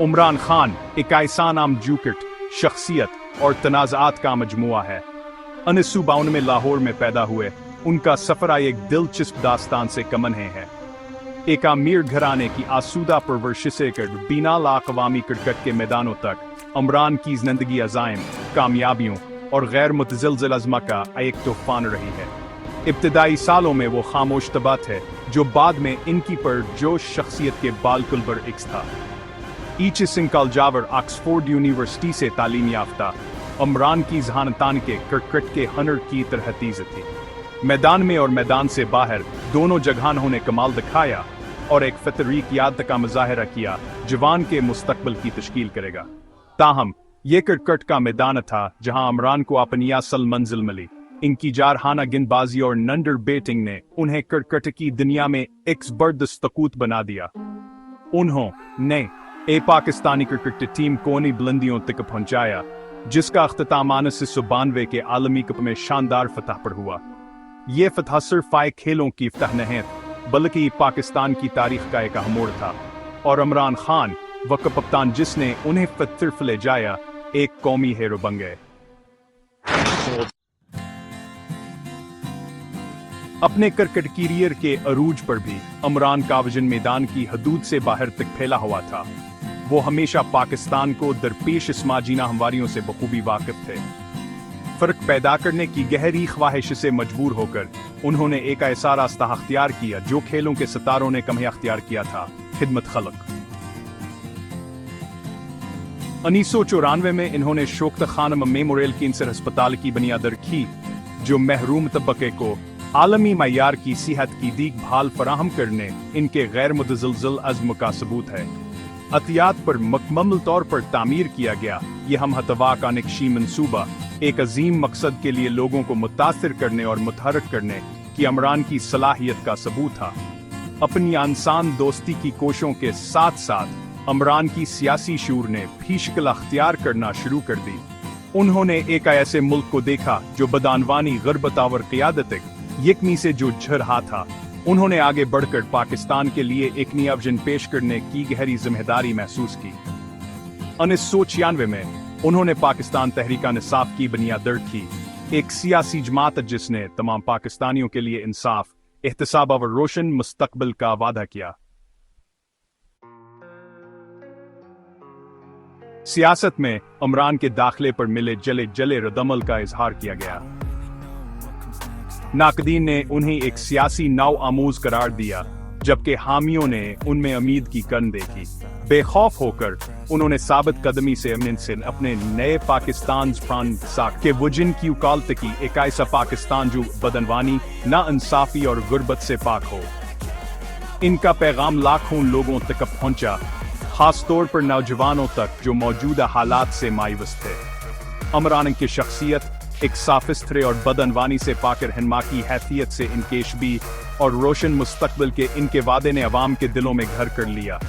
इमरान खान एक ऐसा नामजूकट शख्सियत और तनाज़ात का मजमुआ है। 1952 में लाहौर में पैदा हुए, उनका सफ़र एक दिलचस्प दास्तान से कम नहीं है। एक अमीर घराने की आसूदा परवरिश से कर बिना लाक़वामी क्रिकेट के मैदानों तक इमरान की ज़िंदगी अज़ाइम, कामयाबियों और गैर मुतज़लज़ल अज़्मा का एक तूफ़ान रही है। इब्तदाई सालों में वो खामोश तबा थे, जो बाद में इनकी पुरजोश शख्सियत के बालकुल बरअक्स था। ईच सिंकाल जावर ऑक्सफोर्ड यूनिवर्सिटी से तालीम याफ्ता, इमरान की जहानतान के क्रिकेट के हनर की तरह तेज थी। मैदान में और मैदान से बाहर दोनों जगह उन्होंने कमाल दिखाया और एक फितरी क़ियादत का मुजाहरा किया, जवान के मुस्तकबिल की तश्कील करेगा। ताहम ये क्रिकेट का मैदान था जहां इमरान को अपनी असल मंजिल मिली। इनकी जारहाना गेंदबाजी और नंडर बैटिंग ने उन्हें क्रिकेट की दुनिया में एक ज़बरदस्त तकूत बना दिया। उन्होंने पाकिस्तानी क्रिकेट टीम को नई बुलंदियों तक पहुंचाया, जिसका अख्तिताम 1992 के आलमी कप में शानदार फतह पर हुआ। ये फतह सिर्फ खेलों की फतह नहीं, बल्कि पाकिस्तान की तारीख का एक अहम मोड़ था, और इमरान खान व कप्तान जिसने उन्हें फतह ले जाया, एक कौमी हीरो बन गए। अपने क्रिकेट करियर के अरूज पर भी इमरान का वजन मैदान की हदूद से बाहर तक फैला हुआ था। वो हमेशा पाकिस्तान को दरपेश समाजी नाहमवारियों से बखूबी वाकिफ थे। फर्क पैदा करने की गहरी ख्वाहिश से मजबूर होकर उन्होंने एक ऐसा रास्ता अख्तियार किया जो खेलों के सितारों ने कम अख्तियार किया था, खिदमत खल्क। 1994 में इन्होंने शौकत खानम मेमोरियल कैंसर अस्पताल की बुनियाद रखी, जो महरूम तबके को आलमी मयार की सेहत की देखभाल फराहम करने इनके गैर मुतज़लज़ल अज़्म का सबूत है। अतियात पर मुकम्मल तौर पर तामीर किया गया ये हम हतवा का नक्शी मंसूबा एक अजीम मकसद के लिए लोगों को मुतासिर करने और मुतहरक करने की इमरान की सलाहियत का सबूत था। अपनी इंसान दोस्ती की कोशिशों के साथ साथ इमरान की सियासी शूर ने भी शक्ल अख्तियार करना शुरू कर दी। उन्होंने एक ऐसे मुल्क को देखा जो बदानवानी ग़रबतावर क़ियादत यकमी से जो झ रहा था। उन्होंने आगे बढ़कर पाकिस्तान के लिए एक नया विजन पेश करने की गहरी जिम्मेदारी महसूस की। 1996 में उन्होंने पाकिस्तान तहरीक इंसाफ की बुनियाद रखी, एक सियासी जमात जिसने तमाम पाकिस्तानियों के लिए इंसाफ, एहतसाब और रोशन मुस्तकबिल का वादा किया। सियासत में इमरान के दाखिले पर मिले जले रद्दअमल का इजहार किया गया। नाकदीन ने उन्हें एक सियासी नाव आमूज करार दिया, जबकि हामियों ने उनमें उम्मीद की कन देखी। बेखौफ होकर उन्होंने साबित कदमी से अपने नए पाकिस्तान के वजन की वकालत की, एक ऐसा पाकिस्तान जो बदनवानी, नाइंसाफी और गुर्बत से पाक हो। इनका पैगाम लाखों लोगों तक पहुंचा, खास तौर पर नौजवानों तक जो मौजूदा हालात से मायूस थे। इमरान की शख्सियत एक साफिस्त्रे और बदनवानी से पाकर रहनुमा की हैसियत से इनकेश भी और रोशन मुस्तकबिल के इनके वादे ने अवाम के दिलों में घर कर लिया।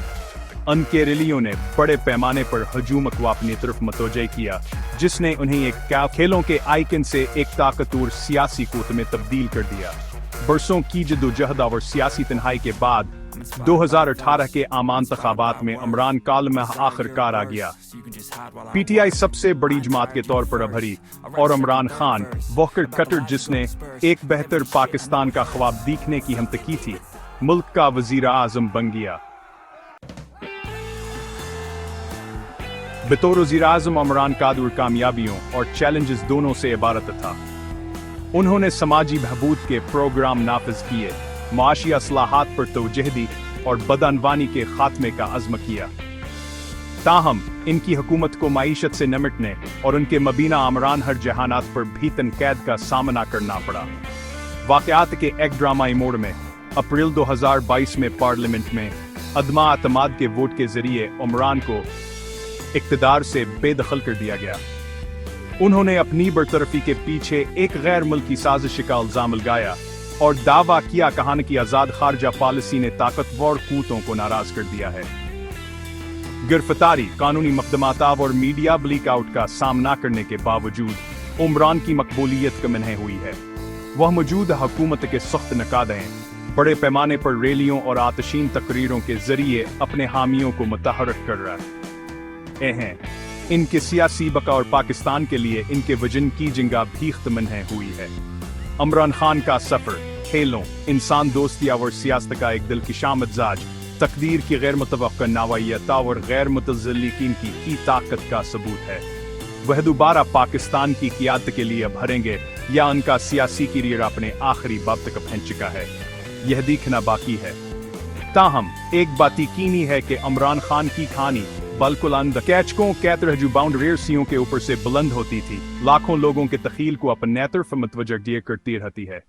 इनके रैलियों ने बड़े पैमाने पर हजूम को अपनी तरफ मतवज्जह किया, जिसने उन्हें एक खेलों के आइकन से एक ताकतवर सियासी कूत में तब्दील कर दिया। बरसों की जद्दोजहद और सियासी तन्हाई के बाद 2018 के आम इंतखाबात में इमरान काल में आखिरकार आ गया। पीटीआई सबसे बड़ी जमात के तौर पर उभरी और इमरान खान वो क्रिकेटर जिसने एक बेहतर पाकिस्तान का ख्वाब देखने की हिम्मत की थी, मुल्क का वजीर आज़म बन गया। बतौर वजीर आज़म इमरान का दौर कामयाबियों और चैलेंजेस दोनों से इबारत था। उन्होंने समाजी बहबूद के प्रोग्राम नाफिज किए, माशी असलाहात पर तवज्जो दी और बदअनवानी के खात्मे का अज़्म किया। ताहम इनकी हुकूमत को मईशत से निमटने और उनके मबीना आमरान हर जहानात पर भी तनक़ीद का सामना करना पड़ा। वाक़यात के एक ड्रामाई मोड़ में अप्रैल 2022 में पार्लियामेंट में अदमा अतमाद के वोट के जरिए इमरान को इक़्तिदार से बेदखल कर दिया गया। उन्होंने अपनी बरतरफी के पीछे एक गैर मुल्की साजिश का इल्ज़ाम लगाया और दावा किया कहान की आज़ाद खारजा पॉलिसी ने ताकतवर कूतों को नाराज कर दिया है। गिरफ्तारी, कानूनी मुकदमात और मीडिया ब्लैकआउट का सामना करने के बावजूद इमरान की मकबूलियत कम नहीं हुई है। वह मौजूदा हुकूमत के सख्त नकादें, बड़े पैमाने पर रैलियों और आतशीन तकरीरों के जरिए अपने हामियों को मुतहर्रिक कर रहा है। हैं। इनके सियासी बका और पाकिस्तान के लिए इनके वजन की जंगा भी ख्तमन है हुई है। इमरान खान का सफर, खेलों, इंसान दोस्तिया और सियासत का एक दिलकशा मिजाज, तकदीर की गैर मुतवक्का नवायता और गैर मुतज़ल्लिकीन की ताकत का सबूत है। वह दोबारा पाकिस्तान की क़ियादत के लिए भरेंगे या उनका सियासी करियर अपने आखिरी बाब तक पहुंच चुका है, यह देखना बाकी है। ताहम एक बात यकीनी है कि इमरान खान की कहानी बिल्कुल कैचकों के तरह जो बाउंड्रीसियों के ऊपर से बुलंद होती थी, लाखों लोगों के तखील को अपने तरफ मुतवज्जह करती रहती है।